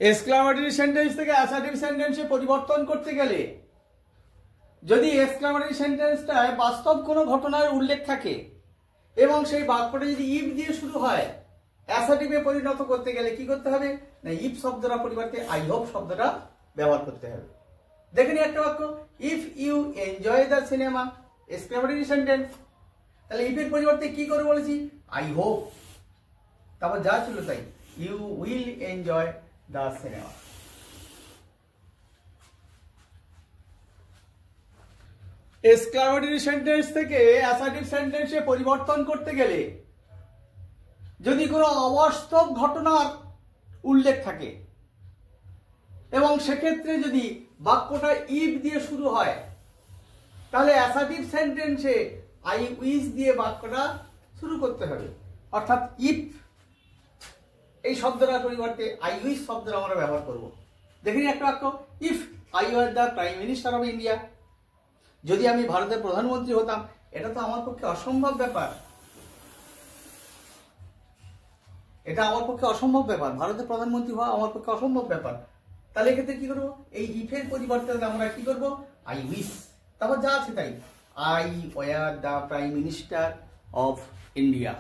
Exclamatory sentence থেকে assertive সেন্টেন্সে পরিবর্তন করতে গেলে যদি এক্সক্লামেটরি সেন্টেন্সটায় বাস্তব কোনো ঘটনার উল্লেখ থাকে এবং সেই বাক্যটা যদি ইফ দিয়ে শুরু হয়, অ্যাসার্টিভে পরিণত করতে গেলে কি করতে হবে না, ইফ শব্দটা পরিবর্তে আই হোপ শব্দটা ব্যবহার করতে হবে। দেখে নি একটা বাক্য, if you enjoy the cinema, exclamatory sentence. তাহলে ইফের পরিবর্তে কি করে বলেছি, আই হোপ, তারপর যা ছিল তাই, you will enjoy the cinema. Exclamatory sentence থেকে অ্যাসার্টিভ সেন্টেন্সে পরিবর্তন করতে গেলে যদি কোনো অবাস্তব ঘটনার উল্লেখ থাকে এবং সেক্ষেত্রে যদি বাক্যটা ইফ দিয়ে শুরু হয়, তাহলে অ্যাসার্টিভ সেন্টেন্সে আই উইশ দিয়ে বাক্যটা শুরু করতে হবে। অর্থাৎ ইফ এই শব্দটার পরিবর্তে আই উইশ শব্দটা আমরা ব্যবহার করব। দেখেনি একটা বাক্য, if I were the prime minister of India, যদি আমি ভারতের প্রধানমন্ত্রী হতাম। এটা তো আমার পক্ষে অসম্ভব ব্যাপার, এটা আমার পক্ষে অসম্ভব ব্যাপার, ভারতের প্রধানমন্ত্রী হওয়া আমার পক্ষে অসম্ভব ব্যাপার। তাহলে এক্ষেত্রে কি করবো, এই ইফের পরিবর্তে আমরা কি করব, আই উইশ, তারপর যা আছে তাই, I were the prime minister of India.